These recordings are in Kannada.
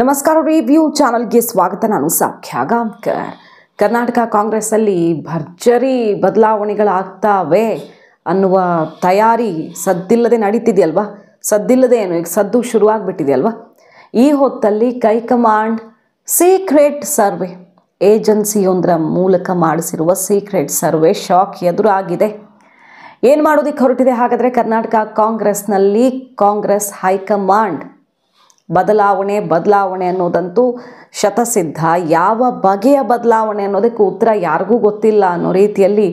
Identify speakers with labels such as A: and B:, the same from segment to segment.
A: ನಮಸ್ಕಾರ ರಿವ್ಯೂ ಚಾನಲ್ಗೆ ಸ್ವಾಗತ. ನಾನು ಸಾಕ್ಷ್ಯ ಗಾಂವ್ಕರ್. ಕರ್ನಾಟಕ ಕಾಂಗ್ರೆಸ್ಸಲ್ಲಿ ಭರ್ಜರಿ ಬದಲಾವಣೆಗಳಾಗ್ತಾವೆ ಅನ್ನುವ ತಯಾರಿ ಸದ್ದಿಲ್ಲದೆ ನಡೀತಿದೆಯಲ್ವಾ? ಸದ್ದಿಲ್ಲದೆ ಏನು, ಈಗ ಸದ್ದು ಶುರುವಾಗ್ಬಿಟ್ಟಿದೆಯಲ್ವಾ? ಈ ಹೊತ್ತಲ್ಲಿ ಹೈಕಮಾಂಡ್ ಸೀಕ್ರೆಟ್ ಸರ್ವೆ, ಏಜೆನ್ಸಿಯೊಂದರ ಮೂಲಕ ಮಾಡಿಸಿರುವ ಸೀಕ್ರೆಟ್ ಸರ್ವೆ ಶಾಕ್ ಎದುರಾಗಿದೆ. ಏನು ಮಾಡೋದಕ್ಕೆ ಹೊರಟಿದೆ ಹಾಗಾದರೆ ಕರ್ನಾಟಕ ಕಾಂಗ್ರೆಸ್ನಲ್ಲಿ? ಕಾಂಗ್ರೆಸ್ ಹೈಕಮಾಂಡ್ ಬದಲಾವಣೆ ಅನ್ನೋದಂತೂ ಶತಸಿದ್ಧ. ಯಾವ ಬಗೆಯ ಬದಲಾವಣೆ ಅನ್ನೋದಕ್ಕೆ ಉತ್ತರ ಯಾರಿಗೂ ಗೊತ್ತಿಲ್ಲ ಅನ್ನೋ ರೀತಿಯಲ್ಲಿ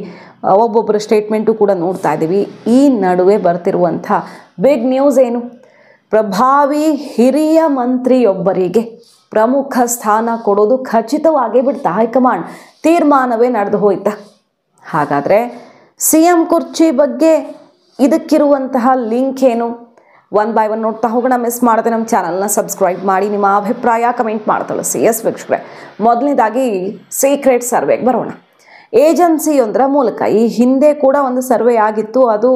A: ಒಬ್ಬೊಬ್ಬರ ಸ್ಟೇಟ್ಮೆಂಟು ಕೂಡ ನೋಡ್ತಾ ಇದ್ದೀವಿ. ಈ ನಡುವೆ ಬರ್ತಿರುವಂಥ ಬಿಗ್ ನ್ಯೂಸ್ ಏನು? ಪ್ರಭಾವಿ ಹಿರಿಯ ಮಂತ್ರಿಯೊಬ್ಬರಿಗೆ ಪ್ರಮುಖ ಸ್ಥಾನ ಕೊಡೋದು ಖಚಿತವಾಗಿ ಬಿಡ್ತಾ ಹೈಕಮಾಂಡ್ ತೀರ್ಮಾನವೇ ನಡೆದು ಹೋಯ್ತಾ? ಹಾಗಾದರೆ CM ಕುರ್ಚಿ ಬಗ್ಗೆ ಇದಕ್ಕಿರುವಂತಹ ಲಿಂಕ್ ಏನು? ಒನ್ ಬೈ ಒನ್ ನೋಡ್ತಾ ಹೋಗೋಣ. ಮಿಸ್ ಮಾಡದೆ ನಮ್ಮ ಚಾನಲ್ನ ಸಬ್ಸ್ಕ್ರೈಬ್ ಮಾಡಿ, ನಿಮ್ಮ ಅಭಿಪ್ರಾಯ ಕಮೆಂಟ್ ಮಾಡಿ ತಿಳಿಸಿ. ಎಸ್ ವೀಕ್ಷಕರೇ, ಮೊದಲನೇದಾಗಿ ಸೀಕ್ರೆಟ್ ಸರ್ವೆಗೆ ಬರೋಣ. ಏಜೆನ್ಸಿಯೊಂದರ ಮೂಲಕ ಈ ಹಿಂದೆ ಕೂಡ ಒಂದು ಸರ್ವೆ ಆಗಿತ್ತು. ಅದು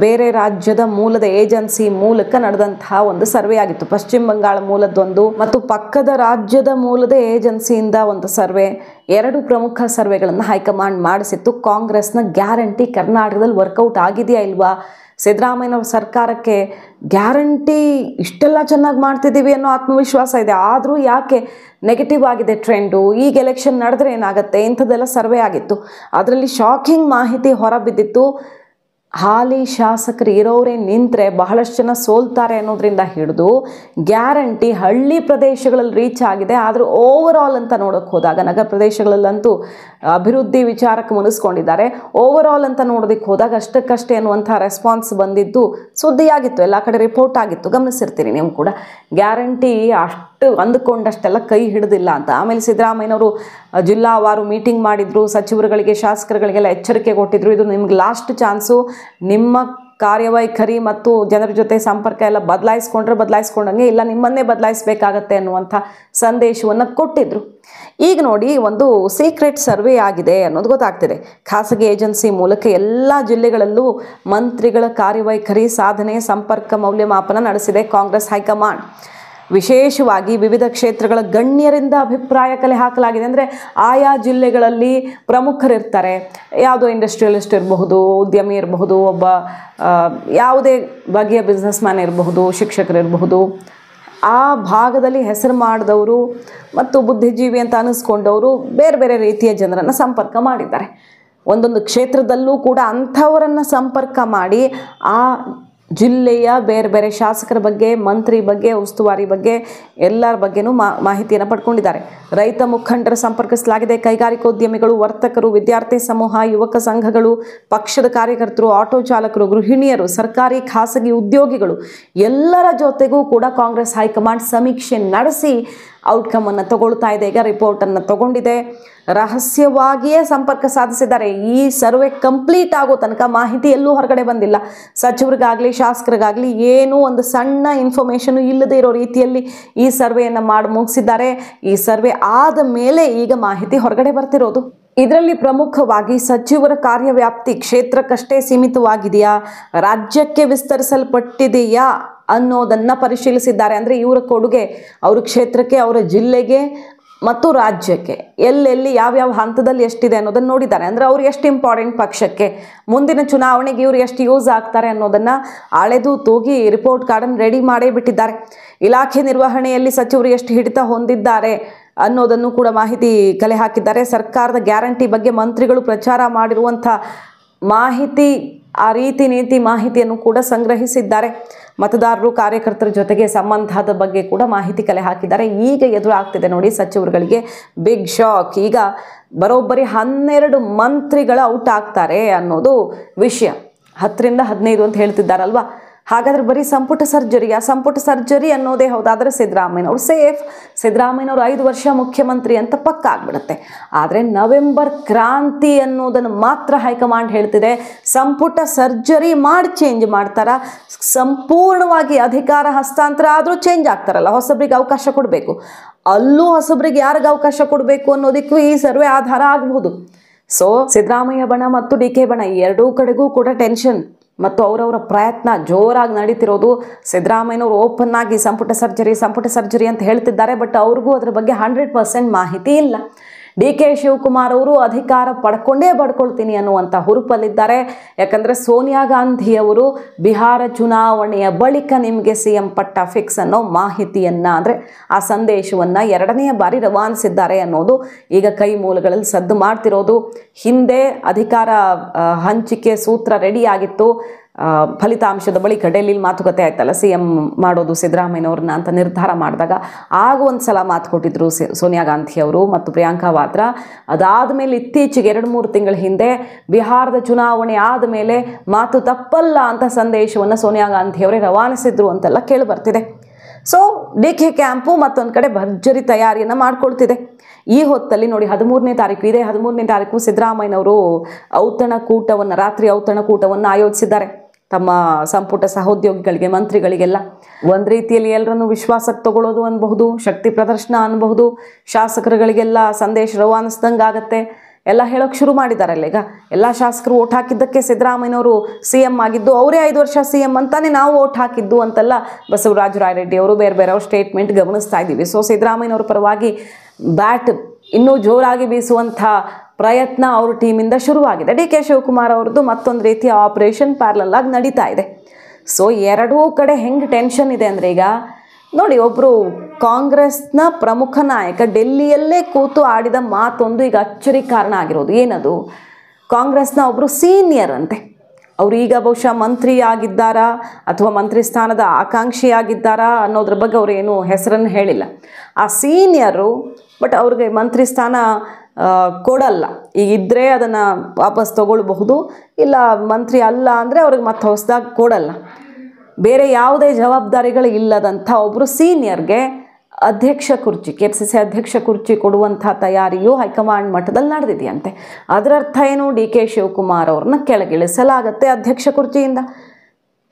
A: ಬೇರೆ ರಾಜ್ಯದ ಮೂಲದ ಏಜೆನ್ಸಿ ಮೂಲಕ ನಡೆದಂತಹ ಒಂದು ಸರ್ವೆ ಆಗಿತ್ತು. ಪಶ್ಚಿಮ ಬಂಗಾಳ ಮೂಲದೊಂದು ಮತ್ತು ಪಕ್ಕದ ರಾಜ್ಯದ ಮೂಲದ ಏಜೆನ್ಸಿಯಿಂದ ಒಂದು ಸರ್ವೆ, ಎರಡು ಪ್ರಮುಖ ಸರ್ವೆಗಳನ್ನು ಹೈಕಮಾಂಡ್ ಮಾಡಿಸಿತ್ತು. ಕಾಂಗ್ರೆಸ್ನ ಗ್ಯಾರಂಟಿ ಕರ್ನಾಟಕದಲ್ಲಿ ವರ್ಕೌಟ್ ಆಗಿದೆಯಾ ಇಲ್ವಾ? ಸಿದ್ದರಾಮಯ್ಯನವ್ರ ಸರ್ಕಾರಕ್ಕೆ ಗ್ಯಾರಂಟಿ ಇಷ್ಟೆಲ್ಲ ಚೆನ್ನಾಗಿ ಮಾಡ್ತಿದ್ದೀವಿ ಅನ್ನೋ ಆತ್ಮವಿಶ್ವಾಸ ಇದೆ. ಆದರೂ ಯಾಕೆ ನೆಗೆಟಿವ್ ಆಗಿದೆ ಟ್ರೆಂಡು? ಈಗ ಎಲೆಕ್ಷನ್ ನಡೆದ್ರೆ ಏನಾಗುತ್ತೆ? ಇಂಥದ್ದೆಲ್ಲ ಸರ್ವೆ ಆಗಿತ್ತು. ಅದರಲ್ಲಿ ಶಾಕಿಂಗ್ ಮಾಹಿತಿ ಹೊರಬಿದ್ದಿತ್ತು. ಹಾಲಿ ಶಾಸಕರು ಇರೋರೇ ನಿಂತರೆ ಬಹಳಷ್ಟು ಜನ ಸೋಲ್ತಾರೆ ಅನ್ನೋದ್ರಿಂದ ಹಿಡಿದು ಗ್ಯಾರಂಟಿ ಹಳ್ಳಿ ಪ್ರದೇಶಗಳಲ್ಲಿ ರೀಚ್ ಆಗಿದೆ. ಆದರೆ ಓವರ್ ಆಲ್ ಅಂತ ನೋಡೋಕ್ಕೆ ಹೋದಾಗ ನಗರ ಪ್ರದೇಶಗಳಲ್ಲಂತೂ ಅಭಿವೃದ್ಧಿ ವಿಚಾರಕ್ಕೆ ಮುನಿಸ್ಕೊಂಡಿದ್ದಾರೆ. ಓವರ್ ಆಲ್ ಅಂತ ನೋಡೋದಕ್ಕೆ ಹೋದಾಗ ಅಷ್ಟಕ್ಕಷ್ಟೇ ಅನ್ನುವಂಥ ರೆಸ್ಪಾನ್ಸ್ ಬಂದಿದ್ದು ಸುದ್ದಿಯಾಗಿತ್ತು, ಎಲ್ಲ ಕಡೆ ರಿಪೋರ್ಟ್ ಆಗಿತ್ತು. ಗಮನಿಸಿರ್ತೀರಿ ನೀವು ಕೂಡ. ಗ್ಯಾರಂಟಿ ಅಷ್ಟು ಅಂದುಕೊಂಡಷ್ಟೆಲ್ಲ ಕೈ ಹಿಡಿದಿಲ್ಲ ಅಂತ. ಆಮೇಲೆ ಸಿದ್ದರಾಮಯ್ಯನವರು ಜಿಲ್ಲಾವಾರು ಮೀಟಿಂಗ್ ಮಾಡಿದ್ರು, ಸಚಿವರುಗಳಿಗೆ ಶಾಸಕರುಗಳಿಗೆಲ್ಲ ಎಚ್ಚರಿಕೆ ಕೊಟ್ಟಿದ್ರು. ಇದು ನಿಮ್ಗೆ ಲಾಸ್ಟ್ ಚಾನ್ಸು, ನಿಮ್ಮ ಕಾರ್ಯವೈಖರಿ ಮತ್ತು ಜನರ ಜೊತೆ ಸಂಪರ್ಕ ಎಲ್ಲ ಬದಲಾಯಿಸ್ಕೊಂಡಂಗೆ, ಇಲ್ಲ ನಿಮ್ಮನ್ನೇ ಬದಲಾಯಿಸಬೇಕಾಗತ್ತೆ ಅನ್ನುವಂಥ ಸಂದೇಶವನ್ನು ಕೊಟ್ಟಿದ್ರು. ಈಗ ನೋಡಿ, ಒಂದು ಸೀಕ್ರೆಟ್ ಸರ್ವೆ ಆಗಿದೆ ಅನ್ನೋದು ಗೊತ್ತಾಗ್ತಿದೆ. ಖಾಸಗಿ ಏಜೆನ್ಸಿ ಮೂಲಕ ಎಲ್ಲ ಜಿಲ್ಲೆಗಳಲ್ಲೂ ಮಂತ್ರಿಗಳ ಕಾರ್ಯವೈಖರಿ, ಸಾಧನೆ, ಸಂಪರ್ಕ ಮೌಲ್ಯಮಾಪನ ನಡೆಸಿದೆ ಕಾಂಗ್ರೆಸ್ ಹೈಕಮಾಂಡ್. ವಿಶೇಷವಾಗಿ ವಿವಿಧ ಕ್ಷೇತ್ರಗಳ ಗಣ್ಯರಿಂದ ಅಭಿಪ್ರಾಯ ಕಲೆ ಹಾಕಲಾಗಿದೆ. ಅಂದರೆ ಆಯಾ ಜಿಲ್ಲೆಗಳಲ್ಲಿ ಪ್ರಮುಖರಿರ್ತಾರೆ. ಯಾವುದೋ ಇಂಡಸ್ಟ್ರಿಯಲಿಸ್ಟ್ ಇರಬಹುದು, ಉದ್ಯಮಿ ಇರಬಹುದು, ಒಬ್ಬ ಯಾವುದೇ ಬಗೆಯ ಬಿಸ್ನೆಸ್ ಮ್ಯಾನ್ ಇರಬಹುದು, ಶಿಕ್ಷಕರಿರಬಹುದು. ಆ ಭಾಗದಲ್ಲಿ ಹೆಸರು ಮಾಡಿದವರು ಮತ್ತು ಬುದ್ಧಿಜೀವಿ ಅಂತ ಅನ್ನಿಸ್ಕೊಂಡವರು ಬೇರೆ ಬೇರೆ ರೀತಿಯ ಜನರನ್ನು ಸಂಪರ್ಕ ಮಾಡಿದ್ದಾರೆ. ಒಂದೊಂದು ಕ್ಷೇತ್ರದಲ್ಲೂ ಕೂಡ ಅಂಥವರನ್ನು ಸಂಪರ್ಕ ಮಾಡಿ ಆ ಜಿಲ್ಲೆಯ ಬೇರೆ ಬೇರೆ ಶಾಸಕರ ಬಗ್ಗೆ, ಮಂತ್ರಿ ಬಗ್ಗೆ, ಉಸ್ತುವಾರಿ ಬಗ್ಗೆ ಎಲ್ಲರ ಬಗ್ಗೆನೂ ಮಾಹಿತಿಯನ್ನು ಪಡ್ಕೊಂಡಿದ್ದಾರೆ. ರೈತ ಮುಖಂಡರ ಸಂಪರ್ಕಿಸಲಾಗಿದೆ. ಕೈಗಾರಿಕೋದ್ಯಮಿಗಳು, ವರ್ತಕರು, ವಿದ್ಯಾರ್ಥಿ ಸಮೂಹ, ಯುವಕ ಸಂಘಗಳು, ಪಕ್ಷದ ಕಾರ್ಯಕರ್ತರು, ಆಟೋ ಚಾಲಕರು, ಗೃಹಿಣಿಯರು, ಸರ್ಕಾರಿ ಖಾಸಗಿ ಉದ್ಯೋಗಿಗಳು ಎಲ್ಲರ ಜೊತೆಗೂ ಕೂಡ ಕಾಂಗ್ರೆಸ್ ಹೈಕಮಾಂಡ್ ಸಮೀಕ್ಷೆ ನಡೆಸಿ ಔಟ್ಕಮನ್ನು ತಗೊಳ್ತಾ ಇದೆ. ಈಗ ರಿಪೋರ್ಟನ್ನು ತಗೊಂಡಿದೆ. ರಹಸ್ಯವಾಗಿಯೇ ಸಂಪರ್ಕ ಸಾಧಿಸಿದ್ದಾರೆ. ಈ ಸರ್ವೆ ಕಂಪ್ಲೀಟ್ ಆಗೋ ತನಕ ಮಾಹಿತಿ ಎಲ್ಲೂ ಹೊರಗಡೆ ಬಂದಿಲ್ಲ. ಸಚಿವರಿಗಾಗಲಿ ಶಾಸಕರಿಗಾಗಲಿ ಏನೂ ಒಂದು ಸಣ್ಣ ಇನ್ಫಾರ್ಮೇಷನು ಇಲ್ಲದೆ ಇರೋ ರೀತಿಯಲ್ಲಿ ಈ ಸರ್ವೆಯನ್ನು ಮಾಡಿ ಮುಗಿಸಿದ್ದಾರೆ. ಈ ಸರ್ವೆ ಆದ ಮೇಲೆ ಈಗ ಮಾಹಿತಿ ಹೊರಗಡೆ ಬರ್ತಿರೋದು. ಇದರಲ್ಲಿ ಪ್ರಮುಖವಾಗಿ ಸಚಿವರ ಕಾರ್ಯವ್ಯಾಪ್ತಿ ಕ್ಷೇತ್ರಕ್ಕಷ್ಟೇ ಸೀಮಿತವಾಗಿದೆಯಾ, ರಾಜ್ಯಕ್ಕೆ ವಿಸ್ತರಿಸಲ್ಪಟ್ಟಿದೆಯಾ ಅನ್ನೋದನ್ನು ಪರಿಶೀಲಿಸಿದ್ದಾರೆ. ಅಂದರೆ ಇವರ ಕೊಡುಗೆ ಅವ್ರ ಕ್ಷೇತ್ರಕ್ಕೆ, ಅವರ ಜಿಲ್ಲೆಗೆ ಮತ್ತು ರಾಜ್ಯಕ್ಕೆ ಎಲ್ಲೆಲ್ಲಿ ಯಾವ್ಯಾವ ಹಂತದಲ್ಲಿ ಎಷ್ಟಿದೆ ಅನ್ನೋದನ್ನು ನೋಡಿದ್ದಾರೆ. ಅಂದರೆ ಅವ್ರು ಎಷ್ಟು ಇಂಪಾರ್ಟೆಂಟ್ ಪಕ್ಷಕ್ಕೆ, ಮುಂದಿನ ಚುನಾವಣೆಗೆ ಇವರು ಎಷ್ಟು ಯೂಸ್ ಆಗ್ತಾರೆ ಅನ್ನೋದನ್ನು ಅಳೆದು ತೂಗಿ ರಿಪೋರ್ಟ್ ಕಾರ್ಡನ್ನು ರೆಡಿ ಮಾಡೇ ಬಿಟ್ಟಿದ್ದಾರೆ. ಇಲಾಖೆ ನಿರ್ವಹಣೆಯಲ್ಲಿ ಸಚಿವರು ಎಷ್ಟು ಹಿಡಿತ ಹೊಂದಿದ್ದಾರೆ ಅನ್ನೋದನ್ನು ಕೂಡ ಮಾಹಿತಿ ಕಲೆ ಹಾಕಿದ್ದಾರೆ. ಸರ್ಕಾರದ ಗ್ಯಾರಂಟಿ ಬಗ್ಗೆ ಮಂತ್ರಿಗಳು ಪ್ರಚಾರ ಮಾಡಿರುವಂಥ ಮಾಹಿತಿ, ಆ ರೀತಿ ನೀತಿ ಮಾಹಿತಿಯನ್ನು ಕೂಡ ಸಂಗ್ರಹಿಸಿದ್ದಾರೆ. ಮತದಾರರು, ಕಾರ್ಯಕರ್ತರ ಜೊತೆಗೆ ಸಂಬಂಧದ ಬಗ್ಗೆ ಕೂಡ ಮಾಹಿತಿ ಕಲೆ ಹಾಕಿದ್ದಾರೆ. ಈಗ ಎದುರಾಗ್ತಿದೆ ನೋಡಿ ಸಚಿವರುಗಳಿಗೆ ಬಿಗ್ ಶಾಕ್. ಈಗ ಬರೋಬ್ಬರಿ 12 ಮಂತ್ರಿಗಳು ಔಟ್ ಆಗ್ತಾರೆ ಅನ್ನೋದು ವಿಷಯ. 10ರಿಂದ 15 ಅಂತ ಹೇಳ್ತಿದ್ದಾರಲ್ವಾ? ಹಾಗಾದರೆ ಬರೀ ಸಂಪುಟ ಸರ್ಜರಿಯ ಸಂಪುಟ ಸರ್ಜರಿ ಅನ್ನೋದೇ ಹೌದಾದರೆ ಸಿದ್ದರಾಮಯ್ಯನವ್ರು ಸೇಫ್. ಸಿದ್ದರಾಮಯ್ಯನವರು 5 ವರ್ಷ ಮುಖ್ಯಮಂತ್ರಿ ಅಂತ ಪಕ್ಕ ಆಗ್ಬಿಡುತ್ತೆ. ಆದರೆ ನವೆಂಬರ್ ಕ್ರಾಂತಿ ಅನ್ನೋದನ್ನು ಮಾತ್ರ ಹೈಕಮಾಂಡ್ ಹೇಳ್ತಿದೆ. ಸಂಪುಟ ಸರ್ಜರಿ ಮಾಡಿ ಚೇಂಜ್ ಮಾಡ್ತಾರ, ಸಂಪೂರ್ಣವಾಗಿ ಅಧಿಕಾರ ಹಸ್ತಾಂತರ ಆದರೂ ಚೇಂಜ್ ಆಗ್ತಾರಲ್ಲ, ಹೊಸಬ್ರಿಗೆ ಅವಕಾಶ ಕೊಡಬೇಕು. ಅಲ್ಲೂ ಹೊಸಬ್ರಿಗೆ ಯಾರಿಗೆ ಅವಕಾಶ ಕೊಡಬೇಕು ಅನ್ನೋದಕ್ಕೂ ಈ ಸರ್ವೆ ಆಧಾರ ಆಗಬಹುದು. ಸೊ ಸಿದ್ದರಾಮಯ್ಯ ಬಣ ಮತ್ತು DK ಬಣ ಎರಡೂ ಕಡೆಗೂ ಕೂಡ ಟೆನ್ಷನ್. ಮತ್ತು ಅವರವರ ಪ್ರಯತ್ನ ಜೋರಾಗಿ ನಡೀತಿರೋದು. ಸಿದ್ದರಾಮಯ್ಯನವರು ಓಪನ್ ಆಗಿ ಸಂಪುಟ ಸರ್ಜರಿ ಅಂತ ಹೇಳ್ತಿದ್ದಾರೆ, ಬಟ್ ಅವ್ರಿಗೂ ಅದ್ರ ಬಗ್ಗೆ 100% ಮಾಹಿತಿ ಇಲ್ಲ. ಡಿ.ಕೆ. ಶಿವಕುಮಾರ್ ಅವರು ಅಧಿಕಾರ ಪಡ್ಕೊಳ್ತೀನಿ ಅನ್ನುವಂಥ ಹುರುಪಲ್ಲಿದ್ದಾರೆ. ಯಾಕಂದರೆ ಸೋನಿಯಾ ಗಾಂಧಿಯವರು ಬಿಹಾರ ಚುನಾವಣೆಯ ಬಳಿಕ ನಿಮಗೆ CM ಪಟ್ಟ ಫಿಕ್ಸ್ ಅನ್ನೋ ಮಾಹಿತಿಯನ್ನು, ಅಂದರೆ ಆ ಸಂದೇಶವನ್ನು 2ನೇ ಬಾರಿ ರವಾನಿಸಿದ್ದಾರೆ ಅನ್ನೋದು ಈಗ ಕೈ ಮೂಲಗಳಲ್ಲಿ ಸದ್ದು ಮಾಡ್ತಿರೋದು. ಹಿಂದೆ ಅಧಿಕಾರ ಹಂಚಿಕೆ ಸೂತ್ರ ರೆಡಿಯಾಗಿತ್ತು. ಫಲಿತಾಂಶದ ಬಳಿಕ ಡೆಲ್ಲಿಲಿ ಮಾತುಕತೆ ಆಯ್ತಲ್ಲ CM ಮಾಡೋದು ಸಿದ್ದರಾಮಯ್ಯನವ್ರನ್ನ ಅಂತ ನಿರ್ಧಾರ ಮಾಡಿದಾಗ ಆಗ ಒಂದು ಸಲ ಮಾತು ಕೊಟ್ಟಿದ್ರು ಸೋನಿಯಾ ಗಾಂಧಿಯವರು ಮತ್ತು ಪ್ರಿಯಾಂಕಾ ವಾದ್ರಾ. ಅದಾದಮೇಲೆ ಇತ್ತೀಚೆಗೆ 2-3 ತಿಂಗಳ ಹಿಂದೆ ಬಿಹಾರದ ಚುನಾವಣೆ ಆದಮೇಲೆ ಮಾತು ತಪ್ಪಲ್ಲ ಅಂತ ಸಂದೇಶವನ್ನು ಸೋನಿಯಾ ಗಾಂಧಿಯವರೇ ರವಾನಿಸಿದ್ರು ಅಂತೆಲ್ಲ ಕೇಳಿ ಬರ್ತಿದೆ. ಸೊ ಡಿ.ಕೆ. ಕ್ಯಾಂಪು ಮತ್ತೊಂದು ಕಡೆ ಭರ್ಜರಿ ತಯಾರಿಯನ್ನು ಮಾಡ್ಕೊಳ್ತಿದೆ. ಈ ಹೊತ್ತಲ್ಲಿ ನೋಡಿ 13ನೇ ತಾರೀಕು, ಇದೇ 13ನೇ ತಾರೀಕು ಸಿದ್ದರಾಮಯ್ಯನವರು ರಾತ್ರಿ ಔತಣಕೂಟವನ್ನು ಆಯೋಜಿಸಿದ್ದಾರೆ ತಮ್ಮ ಸಂಪುಟ ಸಹೋದ್ಯೋಗಿಗಳಿಗೆ, ಮಂತ್ರಿಗಳಿಗೆಲ್ಲ. ಒಂದು ರೀತಿಯಲ್ಲಿ ಎಲ್ಲರನ್ನು ವಿಶ್ವಾಸಕ್ಕೆ ತಗೊಳ್ಳೋದು ಅನ್ಬಹುದು, ಶಕ್ತಿ ಪ್ರದರ್ಶನ ಅನ್ಬಹುದು, ಶಾಸಕರುಗಳಿಗೆಲ್ಲ ಸಂದೇಶ ರವಾನಿಸ್ದಂಗೆ ಆಗತ್ತೆ ಎಲ್ಲ ಹೇಳೋಕೆ ಶುರು ಮಾಡಿದಾರಲ್ಲ. ಈಗ ಎಲ್ಲ ಶಾಸಕರು ಓಟ್ ಹಾಕಿದ್ದಕ್ಕೆ ಸಿದ್ದರಾಮಯ್ಯನವರು CM ಆಗಿದ್ದು, ಅವರೇ 5 ವರ್ಷ CM ಅಂತಾನೆ ನಾವು ಓಟ್ ಹಾಕಿದ್ದು ಅಂತೆಲ್ಲ ಬಸವರಾಜ ರಾಯರೆಡ್ಡಿ ಅವರು ಬೇರೆ ಸ್ಟೇಟ್ಮೆಂಟ್ ಗಮನಿಸ್ತಾ ಇದ್ದೀವಿ. ಸೊ ಸಿದ್ದರಾಮಯ್ಯನವ್ರ ಪರವಾಗಿ ಬ್ಯಾಟ್ ಇನ್ನೂ ಜೋರಾಗಿ ಬೀಸುವಂಥ ಪ್ರಯತ್ನ ಅವ್ರ ಟೀಮಿಂದ ಶುರುವಾಗಿದೆ. ಡಿ.ಕೆ. ಶಿವಕುಮಾರ್ ಅವ್ರದ್ದು ಮತ್ತೊಂದು ರೀತಿಯ ಆಪರೇಷನ್ ಪ್ಯಾರಲಲ್ ಆಗಿ ನಡೀತಾ ಇದೆ. ಸೊ ಎರಡೂ ಕಡೆ ಹೆಂಗೆ ಟೆನ್ಷನ್ ಇದೆ ಅಂದರೆ, ಈಗ ನೋಡಿ, ಒಬ್ಬರು ಕಾಂಗ್ರೆಸ್ನ ಪ್ರಮುಖ ನಾಯಕ ಡೆಲ್ಲಿಯಲ್ಲೇ ಕೂತು ಆಡಿದ ಮಾತೊಂದು ಈಗ ಅಚ್ಚರಿ ಕಾರಣ ಆಗಿರೋದು. ಏನದು? ಕಾಂಗ್ರೆಸ್ನ ಒಬ್ಬರು ಸೀನಿಯರ್ ಅಂತೆ, ಅವರು ಈಗ ಬಹುಶಃ ಮಂತ್ರಿ ಆಗಿದ್ದಾರಾ ಅಥವಾ ಮಂತ್ರಿ ಸ್ಥಾನದ ಆಕಾಂಕ್ಷಿಯಾಗಿದ್ದಾರಾ ಅನ್ನೋದ್ರ ಬಗ್ಗೆ ಅವರು ಏನು ಹೆಸರನ್ನು ಹೇಳಿಲ್ಲ. ಆ ಸೀನಿಯರು ಬಟ್ ಅವ್ರಿಗೆ ಮಂತ್ರಿ ಸ್ಥಾನ ಕೊಡಲ್ಲ. ಈಗ ಇದ್ದರೆ ಅದನ್ನು ವಾಪಸ್ ತಗೊಳ್ಬಹುದು, ಇಲ್ಲ ಮಂತ್ರಿ ಅಲ್ಲ ಅಂದರೆ ಅವ್ರಿಗೆ ಮತ್ತೆ ಹೊಸದಾಗಿ ಕೊಡಲ್ಲ. ಬೇರೆ ಯಾವುದೇ ಜವಾಬ್ದಾರಿಗಳು ಇಲ್ಲದಂಥ ಒಬ್ಬರು ಸೀನಿಯರ್ಗೆ ಅಧ್ಯಕ್ಷ ಕುರ್ಚಿ, KPCC ಅಧ್ಯಕ್ಷ ಕುರ್ಚಿ ಕೊಡುವಂಥ ತಯಾರಿಯು ಹೈಕಮಾಂಡ್ ಮಟ್ಟದಲ್ಲಿ ನಡೆದಿದೆಯಂತೆ. ಅದರರ್ಥ ಏನು? ಡಿ.ಕೆ. ಶಿವಕುಮಾರ್ ಅವ್ರನ್ನ ಕೆಳಗಿಳಿಸಲಾಗತ್ತೆ ಅಧ್ಯಕ್ಷ ಕುರ್ಚಿಯಿಂದ.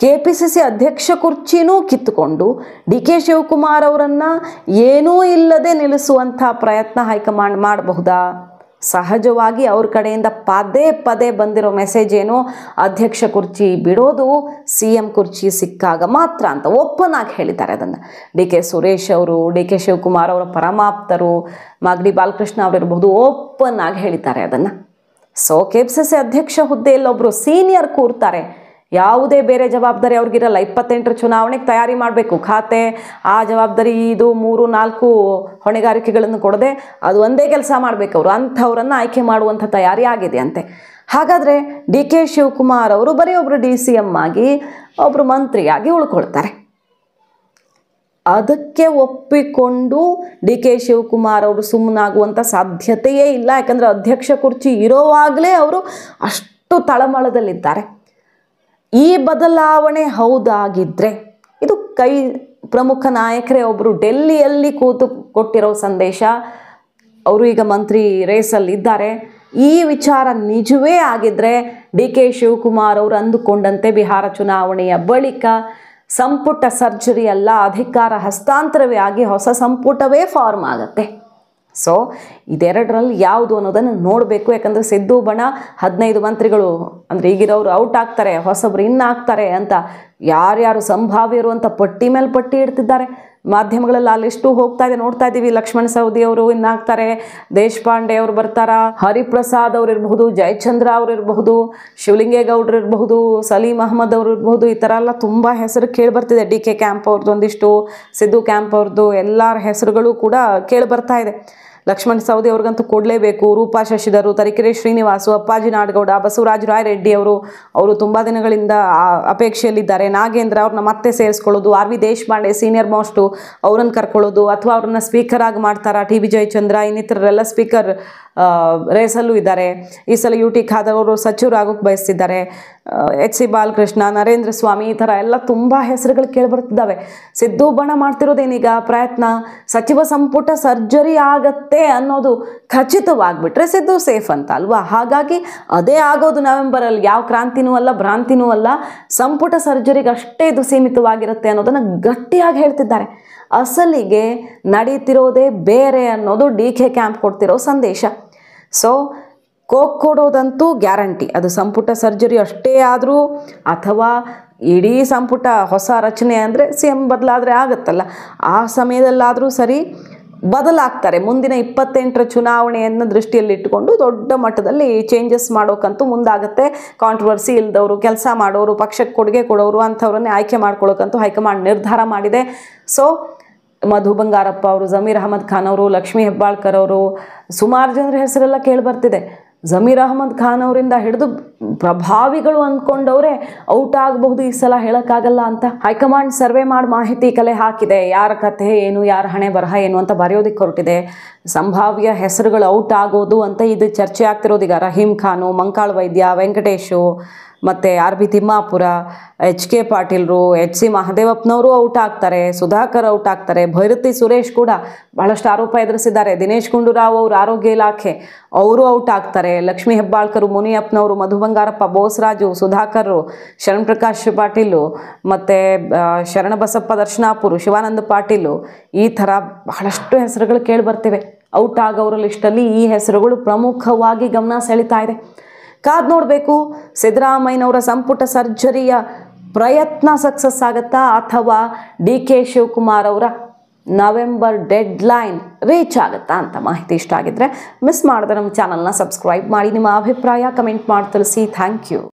A: KPCC ಅಧ್ಯಕ್ಷ ಕುರ್ಚಿನೂ ಕಿತ್ತುಕೊಂಡು ಡಿ.ಕೆ. ಶಿವಕುಮಾರ್ ಅವರನ್ನು ಏನೂ ಇಲ್ಲದೆ ನಿಲ್ಲಿಸುವಂಥ ಪ್ರಯತ್ನ ಹೈಕಮಾಂಡ್ ಮಾಡಬಹುದಾ? ಸಹಜವಾಗಿ ಅವ್ರ ಕಡೆಯಿಂದ ಪದೇ ಬಂದಿರೋ ಮೆಸೇಜ್ ಏನು? ಅಧ್ಯಕ್ಷ ಕುರ್ಚಿ ಬಿಡೋದು CM ಕುರ್ಚಿ ಸಿಕ್ಕಾಗ ಮಾತ್ರ ಅಂತ ಓಪನ್ ಆಗಿ ಹೇಳಿದ್ದಾರೆ. ಅದನ್ನು ಡಿ.ಕೆ. ಸುರೇಶ್ ಅವರು, ಡಿ.ಕೆ. ಶಿವಕುಮಾರ್ ಅವರ ಪರಮಾಪ್ತರು, ಮಾಗಡಿ ಬಾಲಕೃಷ್ಣ ಅವರಿರ್ಬೋದು, ಓಪನ್ ಆಗಿ ಹೇಳಿದ್ದಾರೆ ಅದನ್ನು. ಸೊ KPCC ಅಧ್ಯಕ್ಷ ಹುದ್ದೆಯಲ್ಲಿ ಒಬ್ಬರು ಸೀನಿಯರ್ ಕೂರ್ತಾರೆ, ಯಾವುದೇ ಬೇರೆ ಜವಾಬ್ದಾರಿ ಅವ್ರಿಗಿರಲ್ಲ. 28ರ ಚುನಾವಣೆಗೆ ತಯಾರಿ ಮಾಡಬೇಕು, ಖಾತೆ ಆ ಜವಾಬ್ದಾರಿ ಇದು 3-4 ಹೊಣೆಗಾರಿಕೆಗಳನ್ನು ಕೊಡದೆ ಅದು ಒಂದೇ ಕೆಲಸ ಮಾಡಬೇಕು ಅವರು. ಅಂಥವ್ರನ್ನು ಆಯ್ಕೆ ಮಾಡುವಂಥ ತಯಾರಿ ಆಗಿದೆ ಅಂತೆ. ಹಾಗಾದರೆ ಡಿ.ಕೆ. ಶಿವಕುಮಾರ್ ಅವರು ಬರೀ ಒಬ್ಬರು DCM ಆಗಿ ಒಬ್ಬರು ಮಂತ್ರಿಯಾಗಿ ಉಳ್ಕೊಳ್ತಾರೆ. ಅದಕ್ಕೆ ಒಪ್ಪಿಕೊಂಡು ಡಿ.ಕೆ. ಶಿವಕುಮಾರ್ ಅವರು ಸುಮ್ಮನಾಗುವಂಥ ಸಾಧ್ಯತೆಯೇ ಇಲ್ಲ. ಯಾಕಂದರೆ ಅಧ್ಯಕ್ಷ ಕುರ್ಚಿ ಇರೋವಾಗಲೇ ಅವರು ಅಷ್ಟು ತಳಮಳದಲ್ಲಿದ್ದಾರೆ. ಈ ಬದಲಾವಣೆ ಹೌದಾಗಿದ್ದರೆ ಇದು ಪ್ರಮುಖ ನಾಯಕರೇ ಒಬ್ಬರು ಡೆಲ್ಲಿಯಲ್ಲಿ ಕೂತು ಕೊಟ್ಟಿರೋ ಸಂದೇಶ. ಅವರು ಈಗ ಮಂತ್ರಿ ರೇಸಲ್ಲಿ ಇದ್ದಾರೆ. ಈ ವಿಚಾರ ನಿಜವೇ ಆಗಿದ್ದರೆ ಡಿ.ಕೆ. ಶಿವಕುಮಾರ್ ಅವರು ಅಂದುಕೊಂಡಂತೆ ಬಿಹಾರ ಚುನಾವಣೆಯ ಬಳಿಕ ಸಂಪುಟ ಸರ್ಜರಿ ಅಲ್ಲ, ಅಧಿಕಾರ ಹಸ್ತಾಂತರವೇ ಆಗಿ ಹೊಸ ಸಂಪುಟವೇ ಫಾರ್ಮ್ ಆಗುತ್ತೆ. ಸೊ ಇದೆರಡರಲ್ಲಿ ಯಾವುದು ಅನ್ನೋದನ್ನು ನೋಡಬೇಕು. ಯಾಕಂದರೆ ಸಿದ್ದು ಬಣ 15 ಮಂತ್ರಿಗಳು ಅಂದರೆ ಈಗಿರೋರು ಔಟ್ ಆಗ್ತಾರೆ, ಹೊಸಬ್ರು ಇನ್ನಾಗ್ತಾರೆ ಅಂತ ಯಾರ್ಯಾರು ಸಂಭಾವ್ಯರು ಅಂತ ಪಟ್ಟಿ ಮೇಲೆ ಪಟ್ಟಿ ಇಡ್ತಿದ್ದಾರೆ. ಮಾಧ್ಯಮಗಳಲ್ಲಿ ಆ ಲಿಸ್ಟು ಹೋಗ್ತಾ ಇದೆ, ನೋಡ್ತಾ ಇದ್ದೀವಿ. ಲಕ್ಷ್ಮಣ ಸವದಿ ಅವರು ಇನ್ನಾಗ್ತಾರೆ, ದೇಶಪಾಂಡೆ ಅವರು ಬರ್ತಾರಾ, ಹರಿಪ್ರಸಾದ್ ಅವರು ಇರಬಹುದು, ಜಯಚಂದ್ರ ಅವರು ಇರಬಹುದು, ಶಿವಲಿಂಗೇಗೌಡರು ಇರಬಹುದು, ಸಲೀಂ ಅಹಮದ್ ಅವರು ಇರಬಹುದು. ಈ ಥರ ಎಲ್ಲ ತುಂಬ ಹೆಸರು ಕೇಳಿ ಬರ್ತಿದೆ. ಡಿ.ಕೆ. ಕ್ಯಾಂಪ್ ಅವ್ರದ್ದು ಒಂದಿಷ್ಟು, ಸಿದ್ದು ಕ್ಯಾಂಪ್ ಅವ್ರದ್ದು ಎಲ್ಲರ ಹೆಸರುಗಳು ಕೂಡ ಕೇಳಿ ಬರ್ತಾ ಇದೆ. ಲಕ್ಷ್ಮಣ ಸವದಿ ಅವ್ರಿಗಂತೂ ಕೊಡಲೇಬೇಕು. ರೂಪಾ ಶಶಿಧರು, ತರೀಕೆರೆ ಶ್ರೀನಿವಾಸು, ಅಪ್ಪಾಜಿ ನಾಡಗೌಡ, ಬಸವರಾಜ ರಾಯರೆಡ್ಡಿ ಅವರು ತುಂಬ ದಿನಗಳಿಂದ ಅಪೇಕ್ಷೆಯಲ್ಲಿದ್ದಾರೆ. ನಾಗೇಂದ್ರ ಅವ್ರನ್ನ ಮತ್ತೆ ಸೇರಿಸ್ಕೊಳ್ಳೋದು, R.V. ದೇಶಪಾಂಡೆ ಸೀನಿಯರ್ ಮೋಸ್ಟು ಅವ್ರನ್ನ ಕರ್ಕೊಳ್ಳೋದು, ಅಥವಾ ಅವ್ರನ್ನ ಸ್ಪೀಕರ್ ಆಗಿ ಮಾಡ್ತಾರಾ, T.B. ಜಯಚಂದ್ರ ಇನ್ನಿತರರೆಲ್ಲ ಸ್ಪೀಕರ್ ರೇಸಲ್ಲೂ ಇದ್ದಾರೆ. ಈ ಸಲ UT ಖಾದರ್ ಅವರು ಸಚಿವರಾಗೋಕ್ಕೆ ಬಯಸ್ತಿದ್ದಾರೆ. H.C. ಬಾಲಕೃಷ್ಣ, ನರೇಂದ್ರ ಸ್ವಾಮಿ, ಈ ಥರ ಎಲ್ಲ ತುಂಬ ಹೆಸರುಗಳು ಕೇಳಿಬರ್ತಿದ್ದಾವೆ. ಸಿದ್ದು ಬಣ ಮಾಡ್ತಿರೋದೇನೀಗ ಪ್ರಯತ್ನ, ಸಚಿವ ಸಂಪುಟ ಸರ್ಜರಿ ಆಗತ್ತೆ ಅನ್ನೋದು ಖಚಿತವಾಗಿಬಿಟ್ರೆ ಸಿದ್ದು ಸೇಫ್ ಅಂತ ಅಲ್ವಾ. ಹಾಗಾಗಿ ಅದೇ ಆಗೋದು ನವೆಂಬರಲ್ಲಿ. ಯಾವ ಕ್ರಾಂತಿನೂ ಅಲ್ಲ, ಭ್ರಾಂತಿನೂ ಅಲ್ಲ, ಸಂಪುಟ ಸರ್ಜರಿಗೆ ಅಷ್ಟೇ ಇದು ಸೀಮಿತವಾಗಿರುತ್ತೆ ಅನ್ನೋದನ್ನು ಗಟ್ಟಿಯಾಗಿ ಹೇಳ್ತಿದ್ದಾರೆ. ಅಸಲಿಗೆ ನಡೀತಿರೋದೇ ಬೇರೆ ಅನ್ನೋದು ಡಿ.ಕೆ. ಕ್ಯಾಂಪ್ ಕೊಡ್ತಿರೋ ಸಂದೇಶ. ಸೊ ಕೊಡೋದಂತೂ ಗ್ಯಾರಂಟಿ. ಅದು ಸಂಪುಟ ಸರ್ಜರಿ ಅಷ್ಟೇ ಆದರೂ ಅಥವಾ ಇಡೀ ಸಂಪುಟ ಹೊಸ ರಚನೆ ಅಂದರೆ CM ಬದಲಾದರೆ ಆಗುತ್ತಲ್ಲ, ಆ ಸಮಯದಲ್ಲಾದರೂ ಸರಿ ಬದಲಾಗ್ತಾರೆ. ಮುಂದಿನ 28ರ ಚುನಾವಣೆಯನ್ನು ದೃಷ್ಟಿಯಲ್ಲಿಟ್ಟುಕೊಂಡು ದೊಡ್ಡ ಮಟ್ಟದಲ್ಲಿ ಚೇಂಜಸ್ ಮಾಡೋಕ್ಕಂತೂ ಮುಂದಾಗುತ್ತೆ. ಕಾಂಟ್ರವರ್ಸಿ ಇಲ್ದವರು, ಕೆಲಸ ಮಾಡೋರು, ಪಕ್ಷಕ್ಕೆ ಕೊಡುಗೆ ಕೊಡೋರು ಅಂಥವ್ರನ್ನೇ ಆಯ್ಕೆ ಮಾಡ್ಕೊಳ್ಳೋಕ್ಕಂತೂ ಹೈಕಮಾಂಡ್ ನಿರ್ಧಾರ ಮಾಡಿದೆ. ಸೊ ಮಧು ಬಂಗಾರಪ್ಪ ಅವರು, ಜಮೀರ್ ಅಹಮದ್ ಖಾನ್ ಅವರು, ಲಕ್ಷ್ಮೀ ಹೆಬ್ಬಾಳ್ಕರ್ ಅವರು, ಸುಮಾರು ಜನರ ಹೆಸರೆಲ್ಲ ಕೇಳಿಬರ್ತಿದೆ. ಜಮೀರ್ ಅಹಮದ್ ಖಾನ್ ಅವರಿಂದ ಹಿಡಿದು ಪ್ರಭಾವಿಗಳು ಅಂದ್ಕೊಂಡವರೇ ಔಟ್ ಆಗಬಹುದು ಈ ಸಲ, ಹೇಳೋಕ್ಕಾಗಲ್ಲ ಅಂತ. ಹೈಕಮಾಂಡ್ ಸರ್ವೆ ಮಾಡಿ ಮಾಹಿತಿ ಕಲೆ ಹಾಕಿದೆ. ಯಾರ ಕಥೆ ಏನು, ಯಾರ ಹಣೆ ಬರಹ ಏನು ಅಂತ ಬರೆಯೋದಕ್ಕೆ ಹೊರಟಿದೆ. ಸಂಭಾವ್ಯ ಹೆಸರುಗಳು ಔಟ್ ಆಗೋದು ಅಂತ ಇದು ಚರ್ಚೆ ಆಗ್ತಿರೋದು. ಈಗ ರಹೀಂ ಖಾನು, ಮಂಕಾಳ್ ವೈದ್ಯ, ವೆಂಕಟೇಶು, ಮತ್ತು RB ತಿಮ್ಮಾಪುರ, HK ಪಾಟೀಲ್ರು, HC ಮಹದೇವಪ್ಪನವರು ಔಟ್ ಆಗ್ತಾರೆ, ಸುಧಾಕರ್ ಔಟ್ ಆಗ್ತಾರೆ, ಭೈರತಿ ಸುರೇಶ್ ಕೂಡ ಬಹಳಷ್ಟು ಆರೋಪ ಎದುರಿಸಿದ್ದಾರೆ. ದಿನೇಶ್ ಗುಂಡೂರಾವ್ ಅವರು ಆರೋಗ್ಯ ಇಲಾಖೆ ಅವರು ಔಟ್ ಆಗ್ತಾರೆ. ಲಕ್ಷ್ಮೀ ಹೆಬ್ಬಾಳ್ಕರು, ಮುನಿಯಪ್ಪನವರು, ಮಧು ಬಂಗಾರಪ್ಪ, ಬೋಸರಾಜು, ಸುಧಾಕರ್, ಶರಣ್ ಪ್ರಕಾಶ್ ಪಾಟೀಲು, ಮತ್ತು ಶರಣಬಸಪ್ಪ ದರ್ಶನಾಪುರು, ಶಿವಾನಂದ ಪಾಟೀಲು, ಈ ಥರ ಬಹಳಷ್ಟು ಹೆಸರುಗಳು ಕೇಳಿ ಬರ್ತಿವೆ. ಔಟ್ ಆಗೋರ ಲಿಸ್ಟಲ್ಲಿ ಈ ಹೆಸರುಗಳು ಪ್ರಮುಖವಾಗಿ ಗಮನ ಸೆಳೀತಾ ಇದೆ. ಕಾದ್ ನೋಡಬೇಕು ಸಿದ್ದರಾಮಯ್ಯನವರ ಸಂಪುಟ ಸರ್ಜರಿಯ ಪ್ರಯತ್ನ ಸಕ್ಸಸ್ ಆಗುತ್ತಾ ಅಥವಾ DK ಶಿವಕುಮಾರ್ ಅವರ ನವೆಂಬರ್ ಡೆಡ್ಲೈನ್ ರೀಚ್ ಆಗುತ್ತಾ ಅಂತ. ಮಾಹಿತಿ ಇಷ್ಟ ಆಗಿದ್ರೆ ಮಿಸ್ ಮಾಡಿದ್ರೆ ನಮ್ಮ ಚಾನಲ್ನ ಸಬ್ಸ್ಕ್ರೈಬ್ ಮಾಡಿ. ನಿಮ್ಮ ಅಭಿಪ್ರಾಯ ಕಮೆಂಟ್ ಮಾಡಿ ತಿಳಿಸಿ. Thank you.